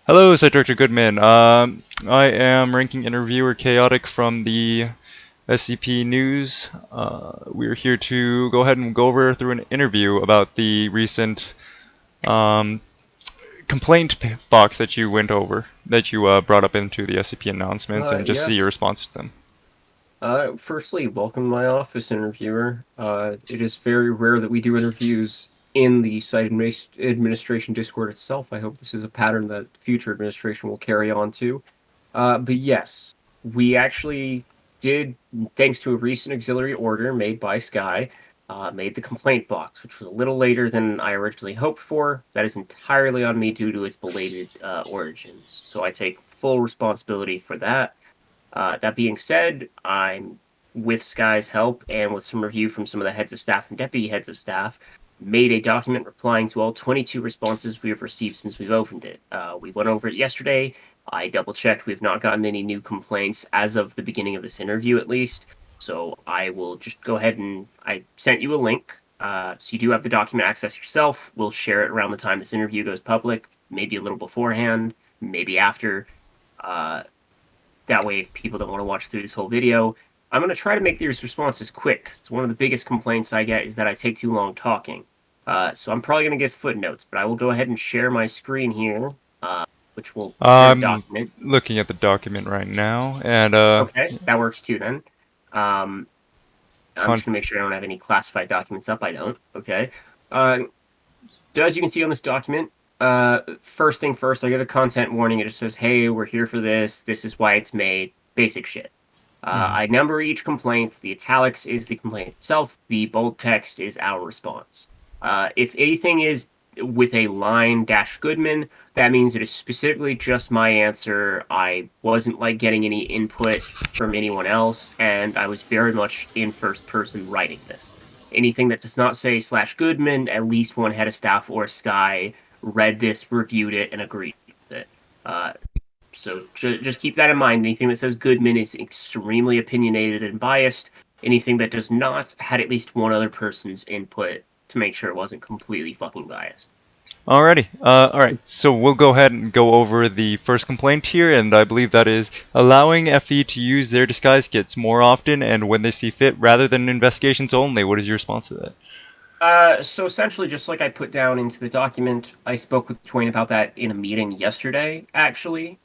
Hello, Site Director Goodmen. I am ranking interviewer Chaotic from the SCP News. We're here to go ahead and go over through an interview about the recent um, complaint box that you went over, that you brought up into the SCP announcements, and just see your Yes. response to them. Firstly, welcome to my office, interviewer. It is very rare that we do interviews in the administration Discord itself. I hope this is a pattern that future administration will carry on to. But yes, we actually did, thanks to a recent auxiliary order made by Sky, made the complaint box, which was a little later than I originally hoped for. That is entirely on me due to its belated origins. So I take full responsibility for that. That being said, I'm with Sky's help and with some review from some of the heads of staff and deputy heads of staff, made a document replying to all 22 responses we have received since we've opened it. We went over it yesterday. I double checked. We've not gotten any new complaints as of the beginning of this interview, at least. So I will just go ahead and I sent you a link. So you do have the document access yourself. We'll share it around the time this interview goes public, maybe a little beforehand, maybe after. Uh, that way, if people don't want to watch through this whole video, I'm going to try to make these responses quick. It's one of the biggest complaints I get is that I take too long talking. So I'm probably going to give footnotes, but I will go ahead and share my screen here, which will share the I'm document. looking at the document right now, and Okay, that works too then. Um, I'm con just going to make sure I don't have any classified documents up. I don't. Okay. Uh, So as you can see on this document, first thing first, I give a content warning. It just says, "Hey, we're here for this. This is why it's made." Basic shit. mhm. I number each complaint. The italics is the complaint itself. The bold text is our response. If anything is with a line dash Goodman, that means it is specifically just my answer. I wasn't like getting any input from anyone else, and I was very much in first person writing this. Anything that does not say slash Goodman, at least one head of staff or Sky read this, reviewed it, and agreed with it. Uh, so just keep that in mind. Anything that says Goodman is extremely opinionated and biased. Anything that does not had at least one other person's input to make sure it wasn't completely fucking biased. Alrighty. Alright, so we'll go ahead and go over the first complaint here, and I believe that is allowing FE to use their disguise kits more often and when they see fit rather than investigations only. What is your response to that? So essentially, just like I put down into the document, I spoke with Twain about that in a meeting yesterday, actually.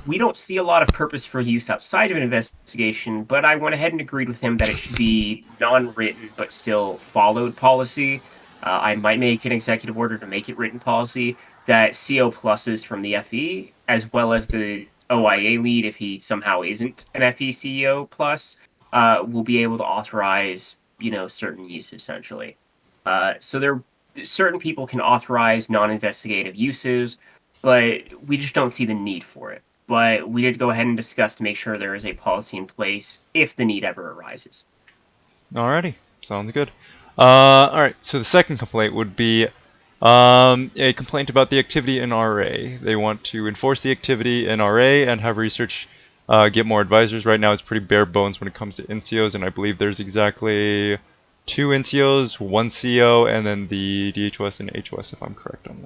We don't see a lot of purpose for use outside of an investigation, but I went ahead and agreed with him that it should be non-written but still followed policy. I might make an executive order to make it written policy that CO pluses from the FE, as well as the OIA lead, if he somehow isn't an FE CEO plus, will be able to authorize, certain use essentially. So there, certain people can authorize non-investigative uses, but we just don't see the need for it. But we did go ahead and discuss to make sure there is a policy in place if the need ever arises. Alrighty, sounds good. Alright, so the second complaint would be a complaint about the activity in RA. They want to enforce the activity in RA and have research get more advisors. Right now it's pretty bare bones when it comes to NCOs, and I believe there's exactly two NCOs, one CO, and then the DHOS and HOS, if I'm correct on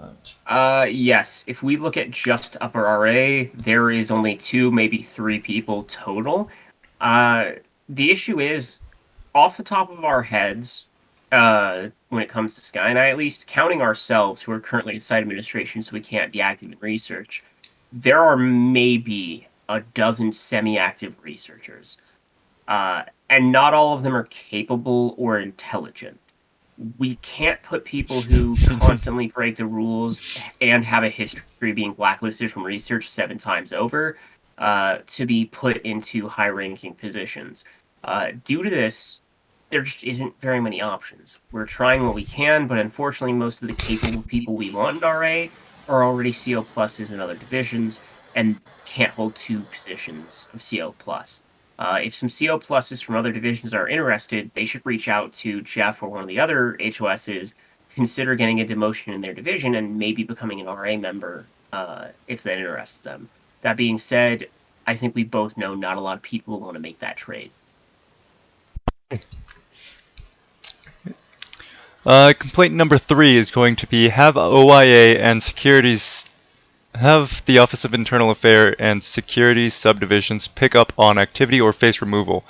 that. Yes, if we look at just upper RA, there is only two, maybe three people total. Uh, the issue is, off the top of our heads, when it comes to Sky and I, at least, counting ourselves, who are currently in site administration, so we can't be active in research, there are maybe a dozen semi-active researchers. And not all of them are capable or intelligent. We can't put people who constantly break the rules and have a history being blacklisted from research 7 times over to be put into high ranking positions. Due to this, there just isn't very many options. We're trying what we can, but unfortunately, most of the capable people we want in RA are already CO pluses in other divisions and can't hold two positions of CO plus. If some CO pluses from other divisions are interested, they should reach out to Jeff or one of the other HOSs, consider getting a demotion in their division, and maybe becoming an RA member if that interests them. That being said, I think we both know not a lot of people want to make that trade. Complaint number three is going to be have OIA and securities have the Office of Internal Affairs and Security subdivisions pick up on activity or face removal.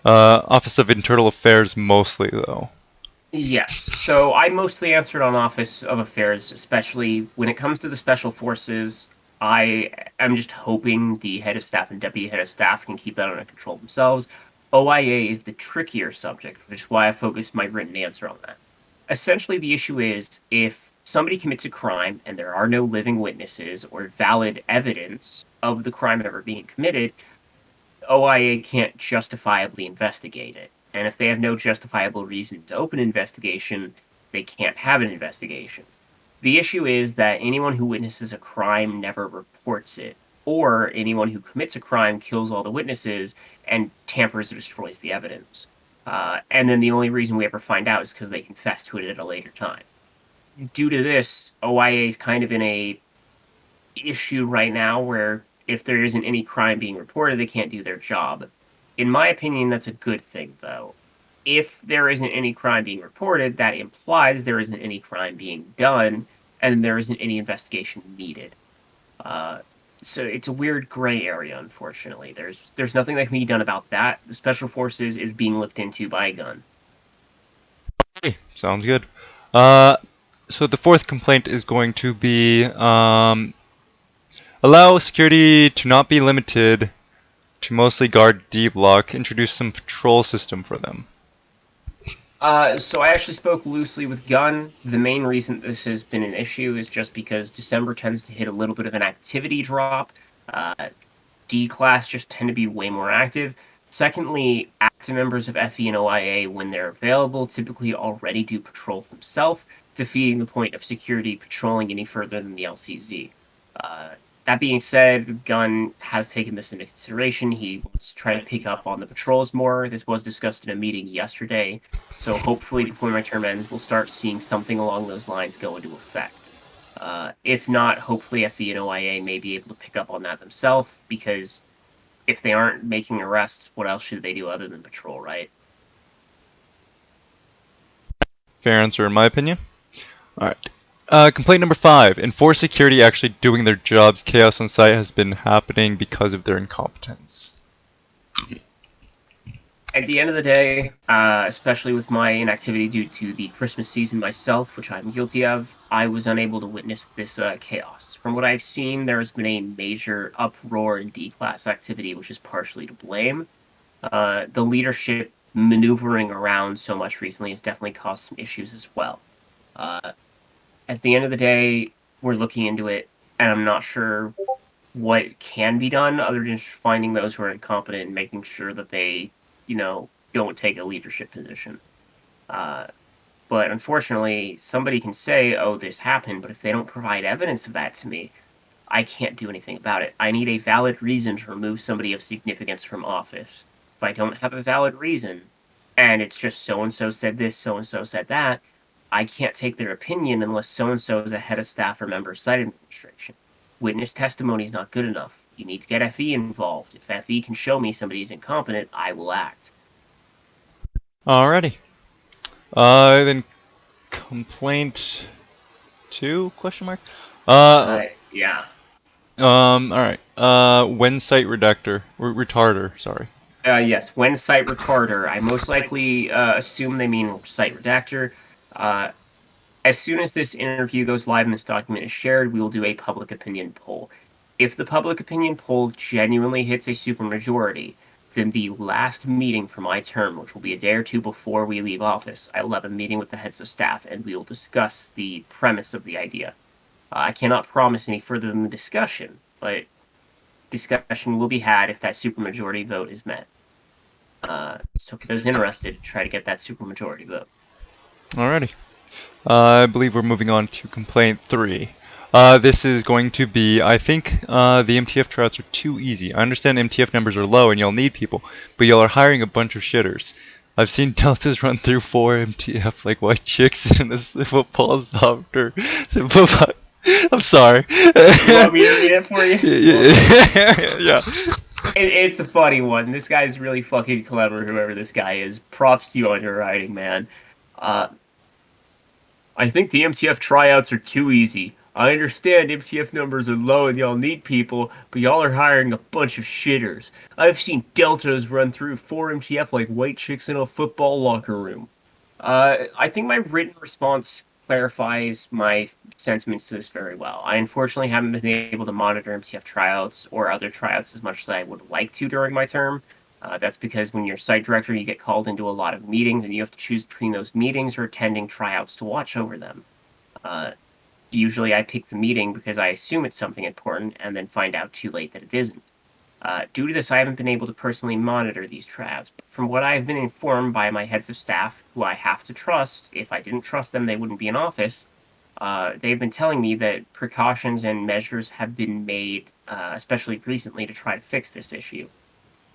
Office of Internal Affairs mostly, though. Yes. So I mostly answered on Office of Affairs, especially when it comes to the Special Forces. I am just hoping the head of staff and deputy head of staff can keep that under control themselves. OIA is the trickier subject, which is why I focused my written answer on that. Essentially, the issue is if somebody commits a crime and there are no living witnesses or valid evidence of the crime ever being committed, OIA can't justifiably investigate it. And if they have no justifiable reason to open an investigation, they can't have an investigation. The issue is that anyone who witnesses a crime never reports it, or anyone who commits a crime kills all the witnesses and tampers or destroys the evidence. And then the only reason we ever find out is because they confess to it at a later time. Due to this, OIA is kind of in a issue right now where if there isn't any crime being reported, they can't do their job. In my opinion, that's a good thing, though. If there isn't any crime being reported, that implies there isn't any crime being done, and there isn't any investigation needed. Uh, so it's a weird gray area, unfortunately. There's nothing that can be done about that. The special forces is being looked into by a gun. Hey, sounds good. Uh, so the fourth complaint is going to be allow security to not be limited to mostly guard D block. Introduce some patrol system for them. So I actually spoke loosely with Gunn. The main reason this has been an issue is just because December tends to hit a little bit of an activity drop. Uh, D class just tend to be way more active. Secondly, active members of FE and OIA, when they're available, typically already do patrols themselves, defeating the point of security patrolling any further than the LCZ. Uh, that being said, Gunn has taken this into consideration. He wants to try to pick up on the patrols more. This was discussed in a meeting yesterday. So hopefully, before my term ends, we'll start seeing something along those lines go into effect. If not, hopefully FE and OIA may be able to pick up on that themselves, because if they aren't making arrests, what else should they do other than patrol, right? Fair answer, in my opinion. All right. Complaint number 5. Enforce security actually doing their jobs. Chaos on site has been happening because of their incompetence. At the end of the day, especially with my inactivity due to the Christmas season myself, which I'm guilty of, I was unable to witness this chaos. From what I've seen, there has been a major uproar in D-class activity, which is partially to blame. The leadership maneuvering around so much recently has definitely caused some issues as well. Uh, at the end of the day, we're looking into it, and I'm not sure what can be done other than just finding those who are incompetent and making sure that they, don't take a leadership position. Uh, but unfortunately, somebody can say, oh, this happened, but if they don't provide evidence of that to me, I can't do anything about it. I need a valid reason to remove somebody of significance from office. If I don't have a valid reason, and it's just so and so said this, so and so said that, I can't take their opinion unless so and so is a head of staff or member of site administration. Witness testimony is not good enough. You need to get FE involved. If FE can show me somebody is incompetent, I will act. Alrighty. Then complaint 2? Question mark. Yeah. All right. When site retarder. Sorry. Yes, when site retarder, I most likely assume they mean site redactor. Uh, as soon as this interview goes live and this document is shared, we will do a public opinion poll. If the public opinion poll genuinely hits a supermajority, then the last meeting for my term, which will be a day or two before we leave office, I will have a meeting with the heads of staff and we will discuss the premise of the idea. I cannot promise any further than the discussion, but discussion will be had if that supermajority vote is met. So for those interested, try to get that supermajority vote. Alrighty. I believe we're moving on to complaint 3. This is going to be, I think, the MTF tryouts are too easy. I understand MTF numbers are low and y'all need people, but y'all are hiring a bunch of shitters. I've seen deltas run through 4 MTF like white chicks in this football softer. I'm sorry. You want me to read it for you? Yeah. It's a funny one. This guy's really fucking clever, whoever this guy is. Props to you on your writing, man. I think the MTF tryouts are too easy. I understand MTF numbers are low and y'all need people, but y'all are hiring a bunch of shitters. I've seen deltas run through 4 MTF like white chicks in a football locker room. I think my written response clarifies my sentiments to this very well. I unfortunately haven't been able to monitor MTF tryouts or other tryouts as much as I would like to during my term. That's because when you're site director, you get called into a lot of meetings and you have to choose between those meetings or attending tryouts to watch over them. Uh, Usually I pick the meeting because I assume it's something important and then find out too late that it isn't. Due to this, I haven't been able to personally monitor these tryouts, but from what I have been informed by my heads of staff, who I have to trust, if I didn't trust them, they wouldn't be in office, they've been telling me that precautions and measures have been made, especially recently, to try to fix this issue.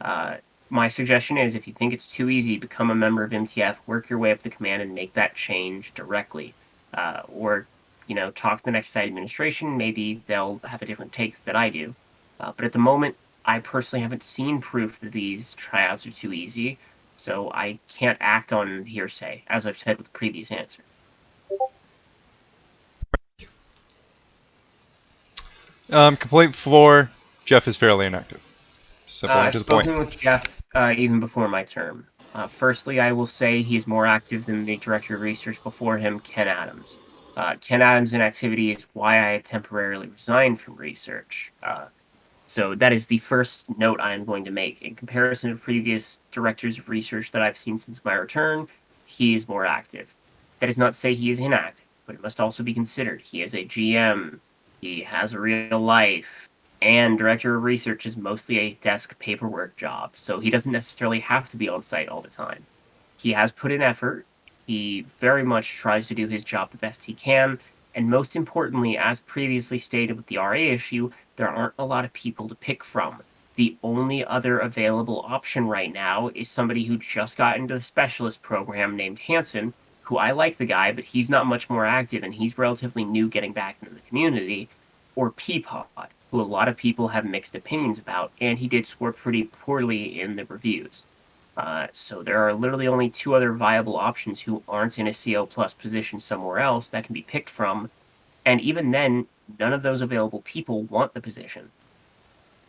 Uh, my suggestion is if you think it's too easy, become a member of MTF, work your way up the command, and make that change directly. Or, talk to the next site administration. Maybe they'll have a different take than I do. But at the moment, I personally haven't seen proof that these tryouts are too easy, so I can't act on hearsay, as I've said with the previous answer. Complaint 4, Jeff is fairly inactive. Simple and I've to the point. spoken with Jeff even before my term. Firstly, I will say he's more active than the director of research before him, Ken Adams. Ken Adams' inactivity is why I had temporarily resigned from research. So that is the first note I am going to make. In comparison to previous directors of research that I've seen since my return, he is more active. That is not to say he is inactive, but it must also be considered he is a GM, he has a real life, and director of research is mostly a desk paperwork job, so he doesn't necessarily have to be on site all the time. He has put in effort, he very much tries to do his job the best he can, and most importantly, as previously stated with the RA issue, there aren't a lot of people to pick from. The only other available option right now is somebody who just got into the specialist program named Hanson, who I like the guy, but he's not much more active and he's relatively new getting back into the community, or Peapod, who a lot of people have mixed opinions about, and he did score pretty poorly in the reviews. So there are literally only two other viable options who aren't in a CO plus position somewhere else that can be picked from, and even then, none of those available people want the position.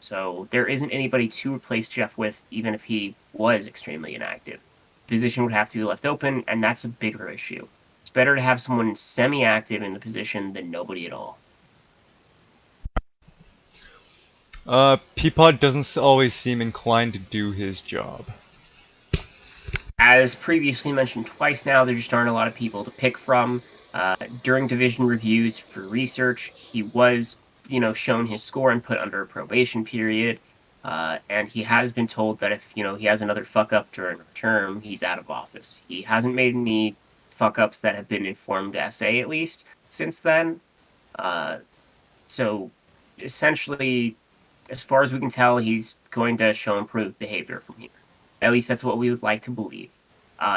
So there isn't anybody to replace Jeff with, even if he was extremely inactive. The position would have to be left open, and that's a bigger issue. It's better to have someone semi-active in the position than nobody at all. Peapod doesn't always seem inclined to do his job. As previously mentioned twice now, there just aren't a lot of people to pick from. During division reviews for research, he was, shown his score and put under a probation period. And he has been told that if, he has another fuck up during a term, he's out of office. He hasn't made any fuck ups that have been informed to SA at least since then. Uh, so essentially, as far as we can tell, he's going to show improved behavior from here. At least that's what we would like to believe.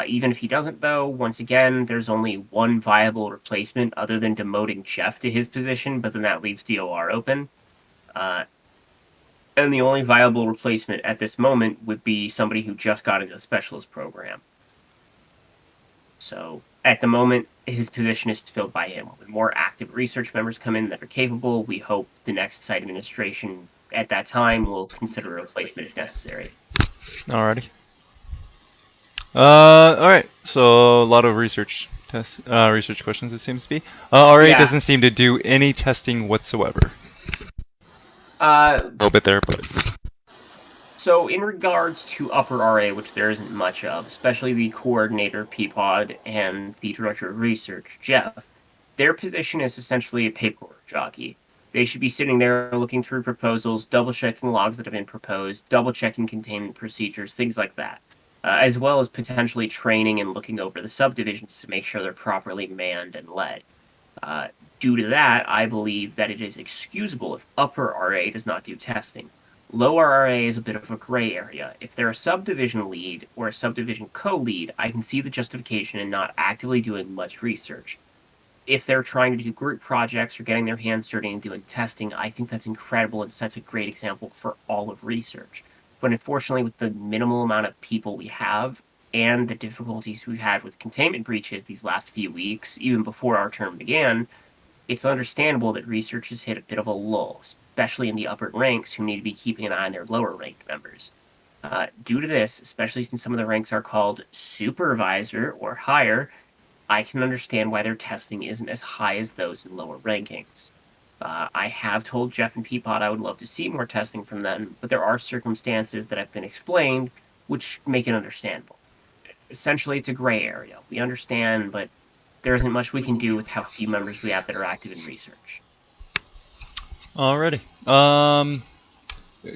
Even if he doesn't, though, once again, there's only one viable replacement other than demoting Jeff to his position, but then that leaves DOR open. Uh, and the only viable replacement at this moment would be somebody who just got into the specialist program. So at the moment, his position is filled by him. When more active research members come in that are capable, we hope the next site administration at that time will consider a replacement if necessary. Alrighty. Alright. So a lot of research questions it seems to be. RA Yeah. doesn't seem to do any testing whatsoever. Uh, A little bit there, but So, in regards to upper RA, which there isn't much of, especially the coordinator, Peapod, and the director of research, Jeff, their position is essentially a paperwork jockey. They should be sitting there looking through proposals, double checking logs that have been proposed, double checking containment procedures, things like that, as well as potentially training and looking over the subdivisions to make sure they're properly manned and led. Uh, Due to that, I believe that it is excusable if upper RA does not do testing. Lower RA is a bit of a gray area. If they're a subdivision lead or a subdivision co-lead, I can see the justification in not actively doing much research. If they're trying to do group projects or getting their hands dirty and doing testing, I think that's incredible and sets a great example for all of research. But unfortunately, with the minimal amount of people we have and the difficulties we've had with containment breaches these last few weeks, even before our term began, It's understandable that research has hit a bit of a lull, especially in the upper ranks who need to be keeping an eye on their lower ranked members. Due to this, especially since some of the ranks are called supervisor or higher, I can understand why their testing isn't as high as those in lower rankings. I have told Jeff and Peapod I would love to see more testing from them, but there are circumstances that have been explained which make it understandable. Essentially, it's a gray area. We understand, but there isn't much we can do with how few members we have that are active in research. Alrighty.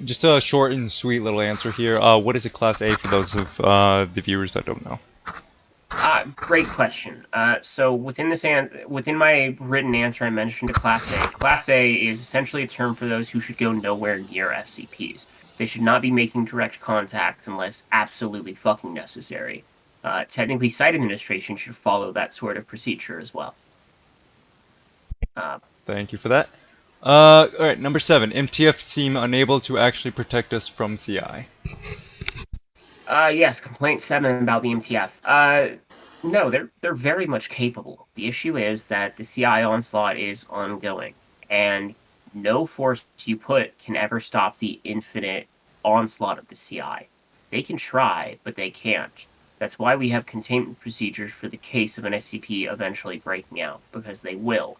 Just a short and sweet little answer here. What is a Class A for those of the viewers that don't know? Great question. So within my written answer, I mentioned a Class A. Class A is essentially a term for those who should go nowhere near SCPs. They should not be making direct contact unless absolutely fucking necessary. Technically, site administration should follow that sort of procedure as well. Uh, Thank you for that. Alright, number 7. MTF seem unable to actually protect us from CI. yes, complaint 7 about the MTF. No, they're very much capable. The issue is that the CI onslaught is ongoing, and no force you put can ever stop the infinite onslaught of the CI. They can try, but they can't. That's why we have containment procedures for the case of an SCP eventually breaking out, because they will.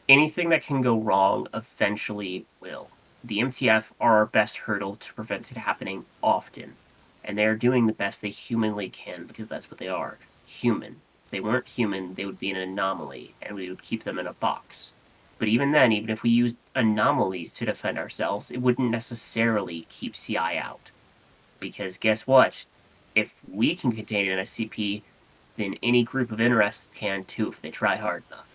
Anything that can go wrong eventually will. The MTF are our best hurdle to prevent it happening often, and they are doing the best they humanly can because that's what they are, human. If they weren't human, they would be an anomaly, and we would keep them in a box. But even then, even if we used anomalies to defend ourselves, it wouldn't necessarily keep CI out. Because guess what? If we can contain an SCP, then any group of interest can too if they try hard enough.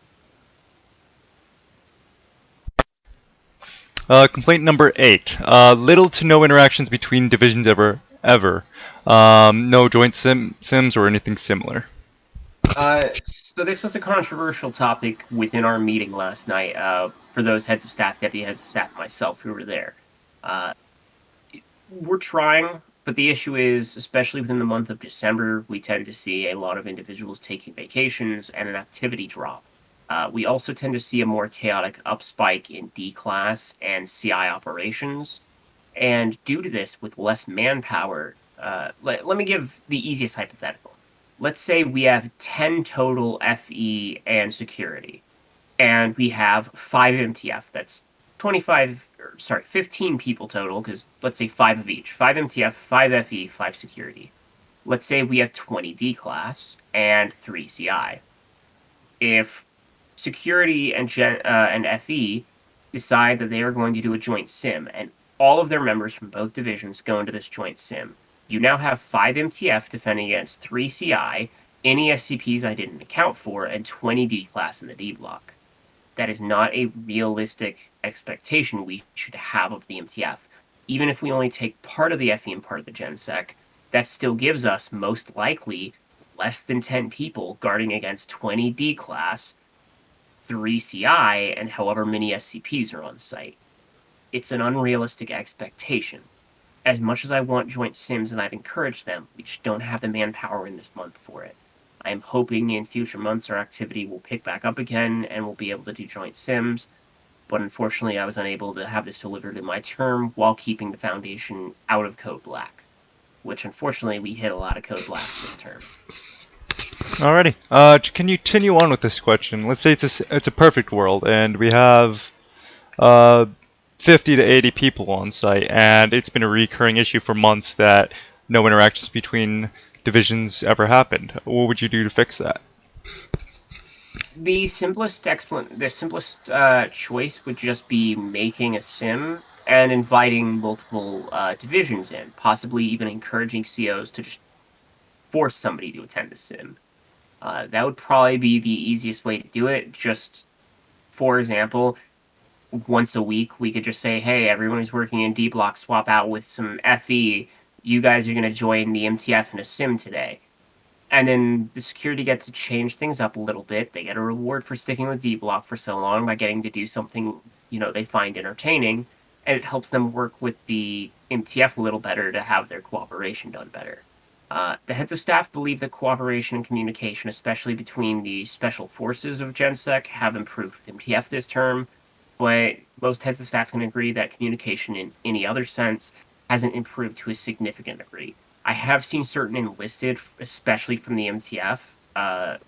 Complaint number 8. Little to no interactions between divisions ever. No joint sims or anything similar. So this was a controversial topic within our meeting last night. For those heads of staff, deputy heads of staff, myself who were there. Uh, we're trying, but the issue is, especially within the month of December, we tend to see a lot of individuals taking vacations and an activity drop. We also tend to see a more chaotic upspike in D class and CI operations. And due to this, with less manpower, let me give the easiest hypothetical. Let's say we have 10 total FE and security, and we have 5 MTF. That's 15 people total, because let's say 5 of each. 5 MTF, 5 FE, 5 security. Let's say we have 20 D class and 3 CI. If security and FE decide that they are going to do a joint sim, and all of their members from both divisions go into this joint sim, you now have 5 MTF defending against 3 CI, any SCPs I didn't account for, and 20 D class in the D block. That is not a realistic expectation we should have of the MTF. Even if we only take part of the FE and part of the GenSec, that still gives us, most likely, less than 10 people guarding against 20 D class, 3 CI, and however many SCPs are on site. It's an unrealistic expectation. As much as I want joint sims and I've encouraged them, we just don't have the manpower in this month for it. I am hoping in future months our activity will pick back up again and we'll be able to do joint sims, but unfortunately I was unable to have this delivered in my term while keeping the Foundation out of Code Black, which unfortunately we hit a lot of Code Blacks this term. Alrighty. Can you continue on with this question? Let's say it's a perfect world, and we have uh, 50 to 80 people on site, and it's been a recurring issue for months that no interactions between divisions ever happened. What would you do to fix that? The simplest choice would just be making a sim and inviting multiple divisions in, possibly even encouraging COs to just force somebody to attend the sim. That would probably be the easiest way to do it. Just, for example, once a week, we could just say, hey, everyone who's working in D block, swap out with some FE. You guys are going to join the MTF in a sim today. And then the security gets to change things up a little bit. They get a reward for sticking with D block for so long by getting to do something, they find entertaining. And it helps them work with the MTF a little better to have their cooperation done better. The heads of staff believe that cooperation and communication, especially between the special forces of GenSec, have improved with MTF this term, but most heads of staff can agree that communication in any other sense hasn't improved to a significant degree. I have seen certain enlisted, especially from the MTF,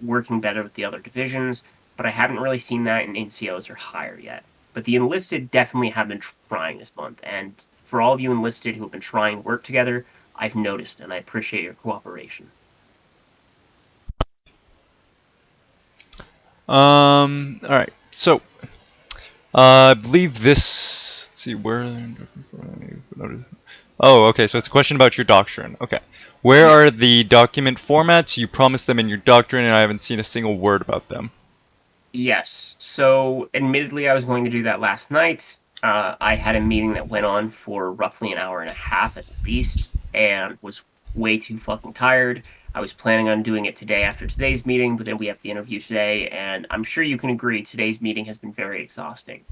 working better with the other divisions, but I haven't really seen that in NCOs or higher yet. But the enlisted definitely have been trying this month, and for all of you enlisted who have been trying to work together, I've noticed, and I appreciate your cooperation. All right. So, I believe this. Let's see where. Oh, okay. So it's a question about your doctrine. Okay. Where are Yes. the document formats? You promised them in your doctrine, and I haven't seen a single word about them. Yes. So, admittedly, I was going to do that last night. I had a meeting that went on for roughly an hour and a half at least, and was way too fucking tired. I was planning on doing it today after today's meeting, but then we have the interview today, and I'm sure you can agree today's meeting has been very exhausting.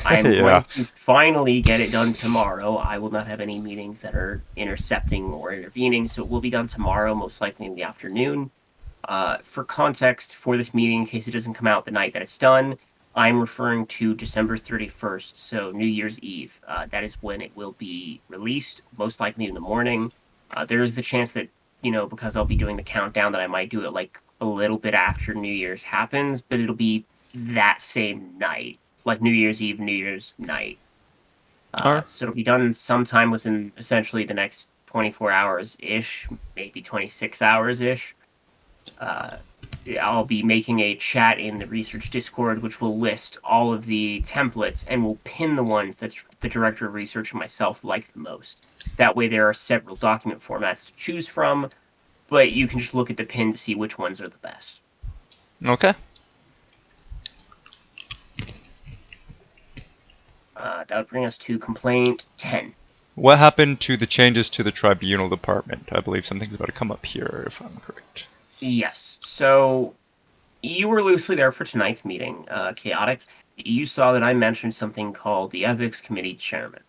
I am Yeah. going to finally get it done tomorrow. I will not have any meetings that are intercepting or intervening, so it will be done tomorrow, most likely in the afternoon. For context for this meeting, in case it doesn't come out the night that it's done, I'm referring to December 31st, so New Year's Eve. That is when it will be released, most likely in the morning. There is the chance that, because I'll be doing the countdown, that I might do it like a little bit after New Year's happens, but it'll be that same night, like New Year's Eve, New Year's night. All right. So it'll be done sometime within essentially the next 24 hours ish, maybe 26 hours ish. Uh, I'll be making a chat in the research Discord, which will list all of the templates and will pin the ones that the director of research and myself like the most. That way, there are several document formats to choose from, but you can just look at the pin to see which ones are the best. Okay. That would bring us to complaint 10. What happened to the changes to the tribunal department? I believe something's about to come up here, if I'm correct. Yes, so you were loosely there for tonight's meeting, Chaotic. You saw that I mentioned something called the Ethics Committee Chairman.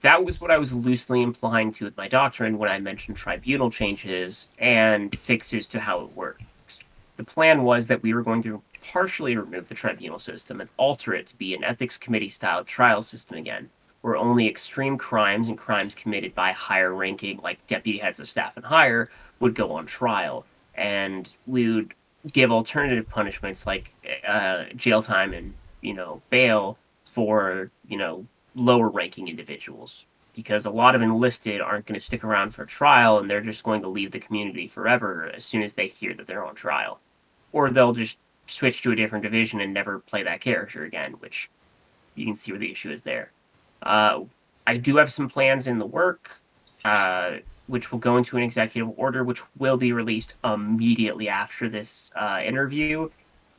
That was what I was loosely implying to with my doctrine when I mentioned tribunal changes and fixes to how it works. The plan was that we were going to partially remove the tribunal system and alter it to be an ethics committee style trial system again, where only extreme crimes and crimes committed by higher ranking, like deputy heads of staff and higher, would go on trial. And we would give alternative punishments like jail time and, bail for, lower ranking individuals, because a lot of enlisted aren't going to stick around for trial and they're just going to leave the community forever as soon as they hear that they're on trial. Or they'll just switch to a different division and never play that character again, which you can see where the issue is there. Uh, I do have some plans in the work, which will go into an executive order, which will be released immediately after this interview.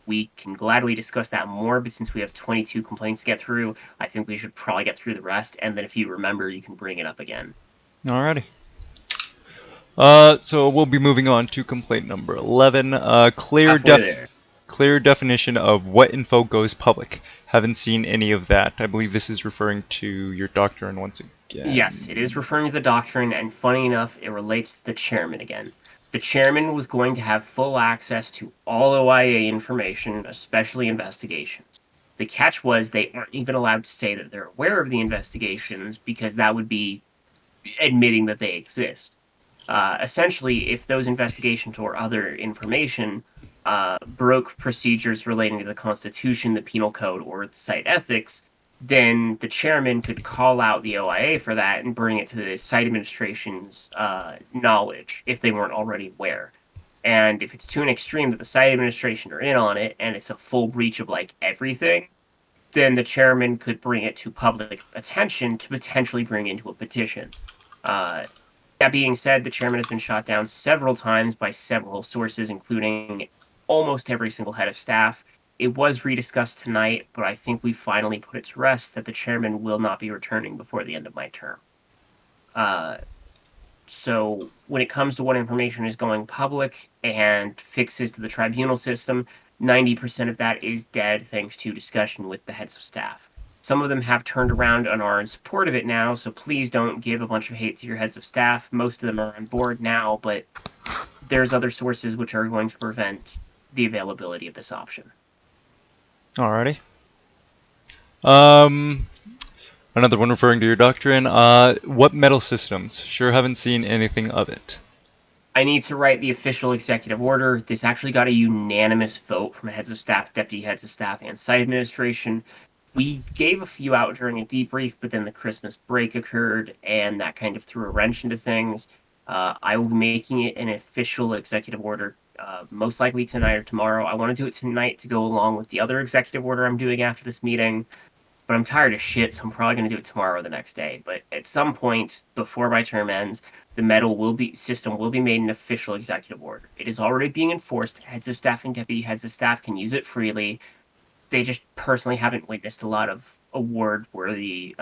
We can gladly discuss that more, but since we have 22 complaints to get through, I think we should probably get through the rest. And then if you remember, you can bring it up again. Alrighty. So we'll be moving on to complaint number 11. Halfway there. Clear definition of what info goes public. Haven't seen any of that. I believe this is referring to your doctrine once Yes, it is again. referring to the doctrine, and funny enough, it relates to the chairman again. The chairman was going to have full access to all OIA information, especially investigations. The catch was they aren't even allowed to say that they're aware of the investigations because that would be admitting that they exist. Essentially, if those investigations or other information broke procedures relating to the Constitution, the Penal Code, or the site ethics, then the chairman could call out the OIA for that and bring it to the site administration's knowledge if they weren't already aware. And if it's to an extreme that the site administration are in on it and it's a full breach of like everything, then the chairman could bring it to public attention to potentially bring into a petition. Uh, that being said, the chairman has been shot down several times by several sources, including almost every single head of staff. It was rediscussed tonight, but I think we finally put it to rest that the chairman will not be returning before the end of my term. Uh, so when it comes to what information is going public and fixes to the tribunal system, 90% of that is dead thanks to discussion with the heads of staff. Some of them have turned around and are in support of it now, so please don't give a bunch of hate to your heads of staff. Most of them are on board now, but there's other sources which are going to prevent the availability of this option. Alrighty. Um, Another one referring to your doctrine. What metal systems? Sure haven't seen anything of it. I need to write the official executive order. This actually got a unanimous vote from heads of staff, deputy heads of staff, and site administration. We gave a few out during a debrief, but then the Christmas break occurred, and that kind of threw a wrench into things. I will be making it an official executive order, most likely tonight or tomorrow. I want to do it tonight to go along with the other executive order I'm doing after this meeting, but I'm tired of shit, so I'm probably going to do it tomorrow or the next day. But at some point before my term ends, the metal system will be made an official executive order. It is already being enforced. Heads of staff and deputy heads of staff can use it freely. They just personally haven't witnessed a lot of award-worthy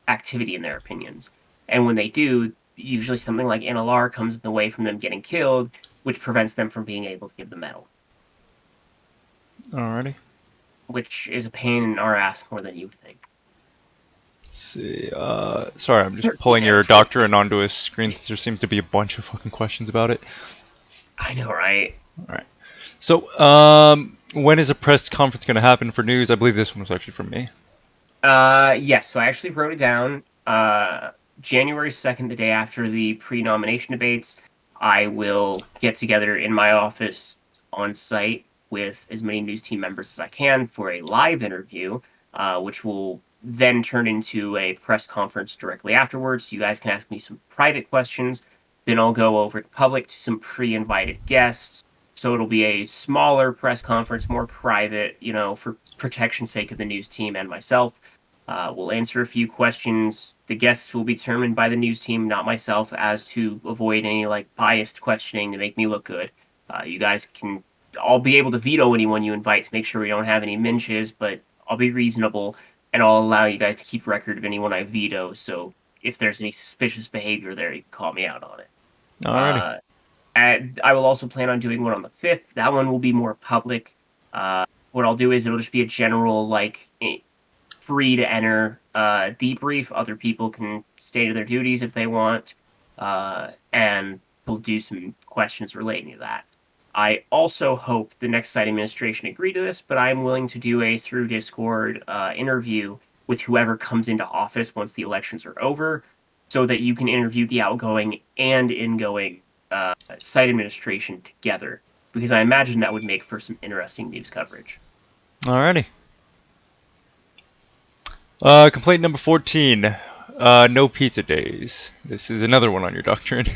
activity in their opinions. And when they do, usually something like NLR comes in the way from them getting killed, which prevents them from being able to give the medal, Alrighty. which is a pain in our ass more than you think. Let's see. Sorry, I'm just pulling Yeah, your it's fine. doctrine onto a screen since there seems to be a bunch of fucking questions about it. I know, right? Alright. So, when is a press conference going to happen for news? I believe this one was actually from me. Yes, so I actually wrote it down. January 2nd, the day after the pre-nomination debates, I will get together in my office on site with as many news team members as I can for a live interview, which will then turn into a press conference directly afterwards. You guys can ask me some private questions. Then I'll go over to public to some pre-invited guests. So it'll be a smaller press conference, more private, for protection sake of the news team and myself. We'll answer a few questions. The guests will be determined by the news team, not myself, as to avoid any like biased questioning to make me look good. You guys can I'll be able to veto anyone you invite to make sure we don't have any minches, but I'll be reasonable and I'll allow you guys to keep record of anyone I veto. So if there's any suspicious behavior there, you can call me out on it. Alrighty. Uh, and I will also plan on doing one on the 5th. That one will be more public. What I'll do is it'll just be a general, like, free to enter debrief. Other people can stay to their duties if they want. And we'll do some questions relating to that. I also hope the next site administration agree to this, but I'm willing to do a through Discord interview with whoever comes into office once the elections are over, so that you can interview the outgoing and ingoing site administration together, because I imagine that would make for some interesting news coverage. Alrighty. Complaint number 14. No pizza days. This is another one on your doctrine.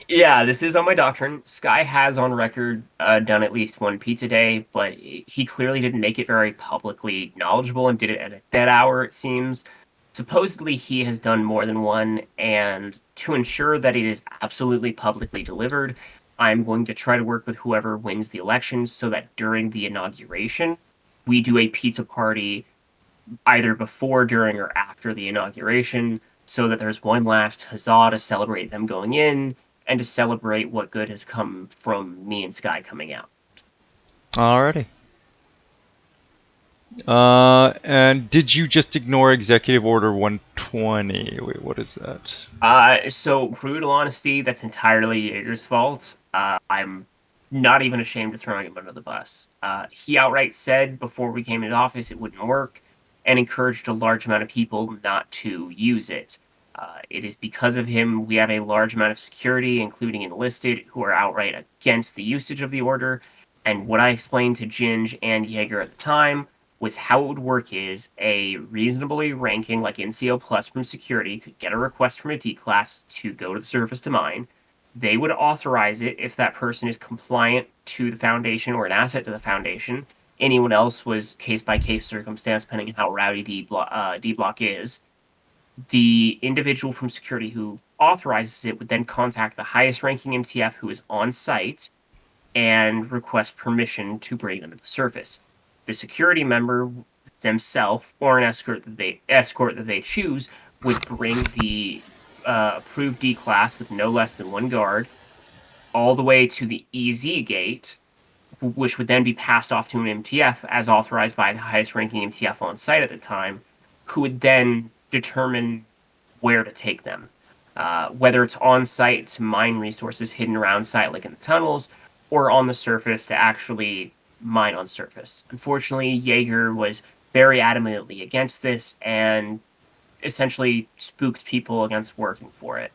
Yeah, this is on my doctrine. Sky has on record done at least one pizza day, but he clearly didn't make it very publicly knowledgeable and did it at a dead hour, it seems. Supposedly, he has done more than one, and to ensure that it is absolutely publicly delivered, I'm going to try to work with whoever wins the elections so that during the inauguration, we do a pizza party either before, during, or after the inauguration, so that there's one last huzzah to celebrate them going in and to celebrate what good has come from me and Sky coming out. Alrighty. And did you just ignore Executive Order 120? Wait, what is that? So brutal honesty, that's entirely Jaeger's fault. I'm not even ashamed of throwing him under the bus. He outright said before we came into office it wouldn't work and encouraged a large amount of people not to use it. It is because of him we have a large amount of security, including enlisted, who are outright against the usage of the order. And what I explained to Ginge and Jaeger at the time was how it would work is a reasonably ranking, like NCO plus from security, could get a request from a D class to go to the surface to mine. They would authorize it if that person is compliant to the Foundation or an asset to the Foundation. Anyone else was case by case circumstance, depending on how rowdy D block is. The individual from security who authorizes it would then contact the highest ranking MTF who is on site and request permission to bring them to the surface. The security member themselves or an escort that they choose would bring the approved D class with no less than one guard all the way to the EZ gate, which would then be passed off to an MTF as authorized by the highest ranking MTF on site at the time, who would then determine where to take them. Whether it's on site to mine resources hidden around site, like in the tunnels, or on the surface to actually mine on surface. Unfortunately, Jaeger was very adamantly against this and essentially spooked people against working for it.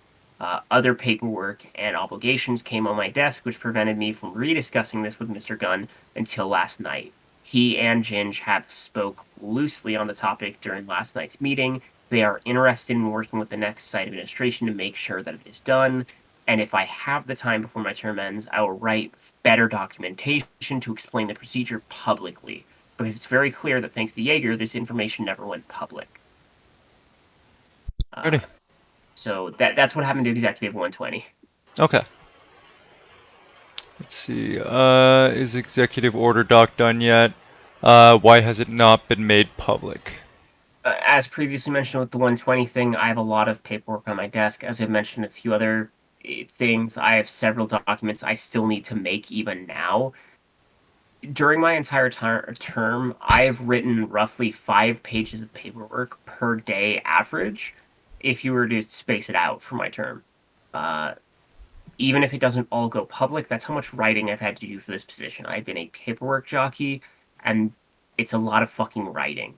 Other paperwork and obligations came on my desk, which prevented me from rediscussing this with Mr. Gunn until last night. He and Ginge have spoke loosely on the topic during last night's meeting. They are interested in working with the next site administration to make sure that it is done. And if I have the time before my term ends, I will write better documentation to explain the procedure publicly, because it's very clear that thanks to Jaeger, this information never went public. Ready. So that's what happened to Executive 120. Okay. Let's see. Is executive order doc done yet? Why has it not been made public? As previously mentioned with the 120 thing, I have a lot of paperwork on my desk. As I mentioned a few other things, I have several documents I still need to make even now. During my entire term, I've written roughly 5 pages of paperwork per day average, if you were to space it out for my term. Uh, Even if it doesn't all go public, that's how much writing I've had to do for this position. I've been a paperwork jockey, and it's a lot of fucking writing.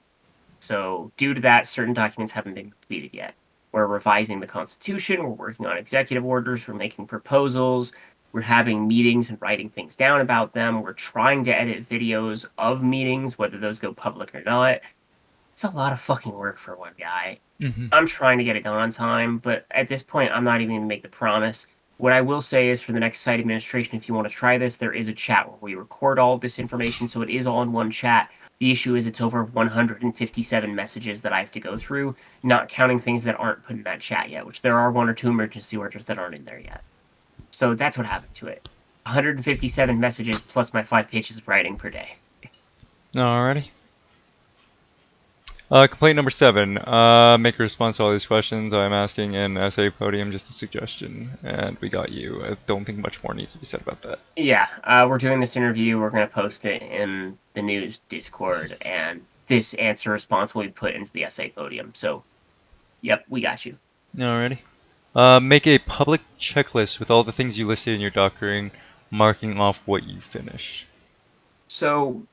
So, due to that, certain documents haven't been completed yet. We're revising the Constitution, we're working on executive orders, we're making proposals, we're having meetings and writing things down about them, we're trying to edit videos of meetings, whether those go public or not. It's a lot of fucking work for one guy. Mm-hmm. I'm trying to get it done on time, but at this point, I'm not even going to make the promise. What I will say is for the next site administration, if you want to try this, there is a chat where we record all of this information, so it is all in one chat. The issue is it's over 157 messages that I have to go through, not counting things that aren't put in that chat yet, which there are 1 or 2 emergency orders that aren't in there yet. So that's what happened to it. 157 messages plus my 5 pages of writing per day. Alrighty. Complaint number 7. Make a response to all these questions I'm asking in essay podium, just a suggestion. And we got you. I don't think much more needs to be said about that. Yeah, we're doing this interview. We're going to post it in the news Discord, and this answer response will be put into the essay podium. So, yep, we got you. Alrighty. Make a public checklist with all the things you listed in your doctoring, marking off what you finished. So,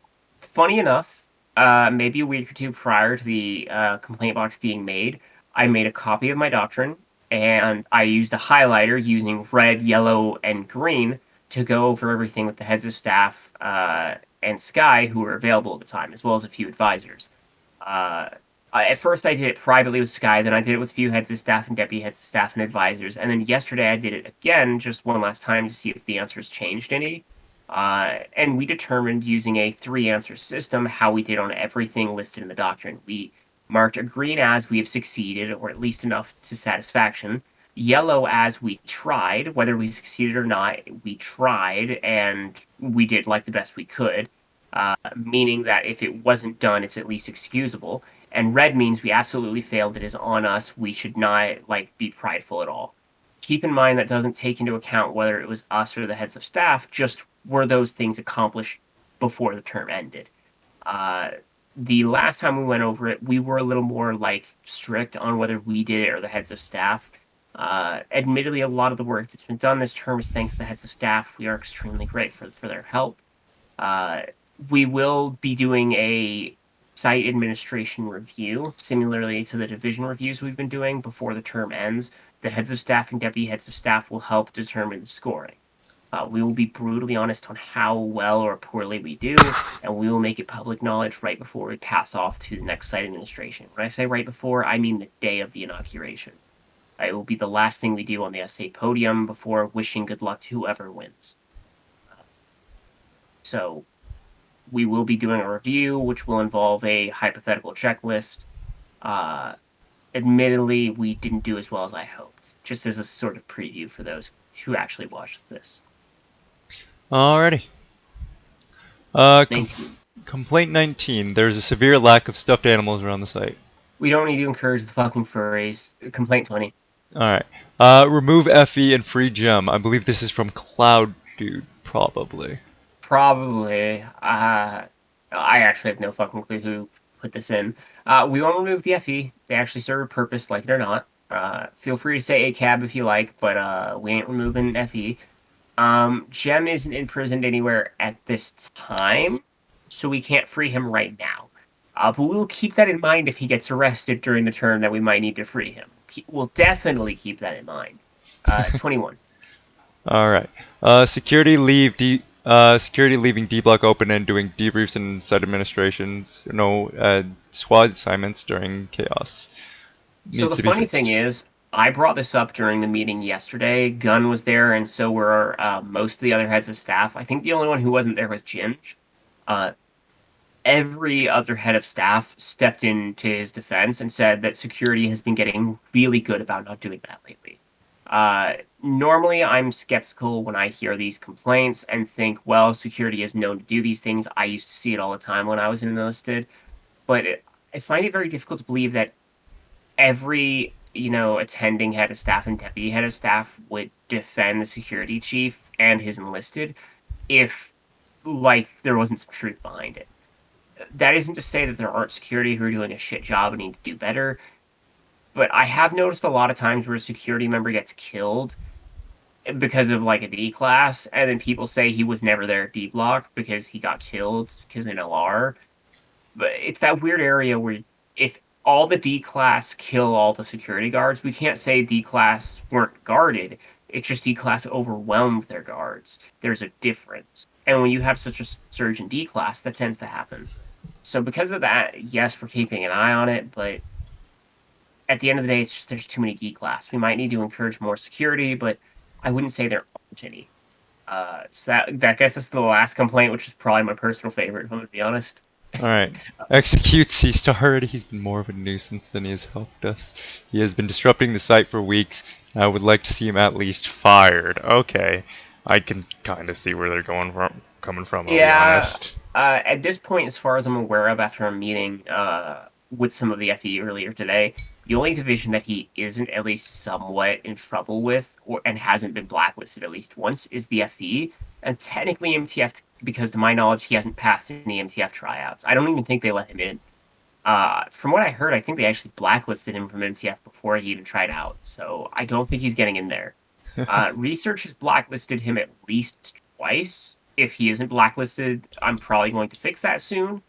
funny enough, maybe a week or two prior to the complaint box being made, I made a copy of my doctrine, and I used a highlighter using red, yellow, and green to go over everything with the heads of staff and Sky, who were available at the time, as well as a few advisors. Uh, at first, I did it privately with Sky, then I did it with a few heads of staff and deputy heads of staff and advisors, and then yesterday I did it again, just one last time to see if the answers changed any. And we determined using a 3-answer system how we did on everything listed in the doctrine. We marked a green as we have succeeded, or at least enough to satisfaction. Yellow as we tried, whether we succeeded or not, we tried and we did like the best we could, meaning that if it wasn't done, it's at least excusable. And red means we absolutely failed. It is on us. We should not be prideful at all. Keep in mind that doesn't take into account whether it was us or the heads of staff, just were those things accomplished before the term ended. Uh, the last time we went over it, we were a little more strict on whether we did it or the heads of staff. Admittedly, a lot of the work that's been done this term is thanks to the heads of staff. We are extremely grateful for their help. We will be doing a site administration review, similarly to the division reviews we've been doing before the term ends. The heads of staff and deputy heads of staff will help determine the scoring. We will be brutally honest on how well or poorly we do, and we will make it public knowledge right before we pass off to the next site administration. When I say right before, I mean the day of the inauguration. It will be the last thing we do on the essay podium before wishing good luck to whoever wins. So we will be doing a review, which will involve a hypothetical checklist. Admittedly, we didn't do as well as I hoped, just as a sort of preview for those who actually watched this. Alrighty. 19. Complaint 19. There's a severe lack of stuffed animals around the site. We don't need to encourage the fucking furries. Complaint 20. Alright. Remove FE and free gem. I believe this is from Cloud Dude, probably. Probably. I actually have no fucking clue who put this in. We won't remove the FE. They actually serve a purpose, like it or not. Feel free to say ACAB if you like, but we ain't removing FE. Jem isn't imprisoned anywhere at this time, so we can't free him right now. But we'll keep that in mind if he gets arrested during the term that we might need to free him. We'll definitely keep that in mind. 21. All right. Security leaving D block open and doing debriefs and site administrations. No squad assignments during chaos. So Needs the to be funny thing fixed. is, I brought this up during the meeting yesterday. Gunn was there, and so were most of the other heads of staff. I think the only one who wasn't there was Ginge. Uh, every other head of staff stepped into his defense and said that security has been getting really good about not doing that lately. Normally, I'm skeptical when I hear these complaints and think, well, security is known to do these things. I used to see it all the time when I was enlisted, but I find it very difficult to believe that every attending head of staff and deputy head of staff would defend the security chief and his enlisted if like there wasn't some truth behind it. That isn't to say that there aren't security who are doing a shit job and need to do better, but I have noticed a lot of times where a security member gets killed because of like a D class, and then people say he was never there at D block because he got killed because in LR. But it's that weird area where if all the D class kill all the security guards, we can't say D class weren't guarded. It's just D class overwhelmed their guards. There's a difference. And when you have such a surge in D class, that tends to happen. So because of that, yes, we're keeping an eye on it, but at the end of the day, it's just there's too many D class. We might need to encourage more security, but I wouldn't say there aren't any. So that gets us to the last complaint, which is probably my personal favorite, if I'm gonna be honest. Alright. Execute C-Star already. He's been more of a nuisance than he has helped us. He has been disrupting the site for weeks. I would like to see him at least fired. Okay. I can kind of see where they're coming from, I'll be Yeah, honest. at this point, as far as I'm aware of, after a meeting with some of the FE earlier today, the only division that he isn't at least somewhat in trouble with, and hasn't been blacklisted at least once, is the FE, and technically MTF, because to my knowledge, he hasn't passed any MTF tryouts. I don't even think they let him in. From what I heard, I think they actually blacklisted him from MTF before he even tried out, so I don't think he's getting in there. Research has blacklisted him at least twice. If he isn't blacklisted, I'm probably going to fix that soon.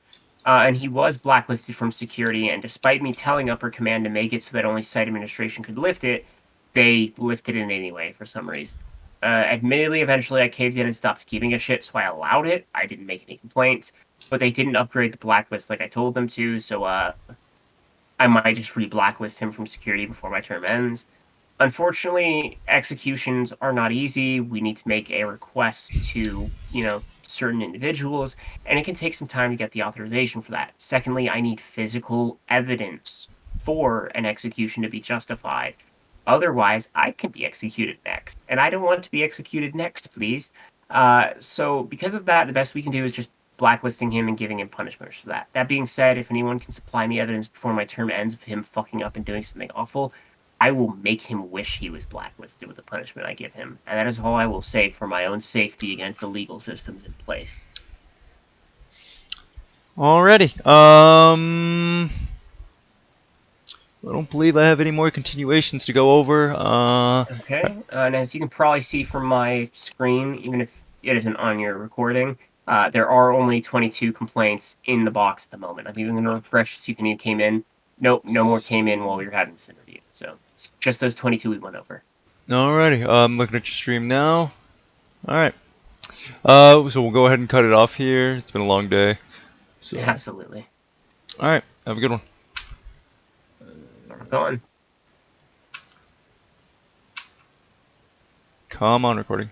And he was blacklisted from security, and despite me telling upper command to make it so that only site administration could lift it, they lifted it anyway for some reason. Admittedly, eventually I caved in and stopped giving a shit, so I allowed it. I didn't make any complaints, but they didn't upgrade the blacklist like I told them to, so I might just re-blacklist him from security before my term ends. Unfortunately, executions are not easy. We need to make a request to, certain individuals, and it can take some time to get the authorization for that. Secondly, I need physical evidence for an execution to be justified. Otherwise, I can be executed next, and I don't want to be executed next, please. So because of that, the best we can do is just blacklisting him and giving him punishments for that. That being said, if anyone can supply me evidence before my term ends of him fucking up and doing something awful, I will make him wish he was blacklisted with the punishment I give him. And that is all I will say for my own safety against the legal systems in place. Alrighty. I don't believe I have any more continuations to go over. Okay. And as you can probably see from my screen, even if it isn't on your recording, there are only 22 complaints in the box at the moment. I'm even going to refresh to see if any came in. Nope, no more came in while we were having this interview. So it's just those 22 we went over. Alrighty. I'm looking at your stream now. Alright. So we'll go ahead and cut it off here. It's been a long day. So, Absolutely. alright. Have a good one. Rock on. Come on, recording.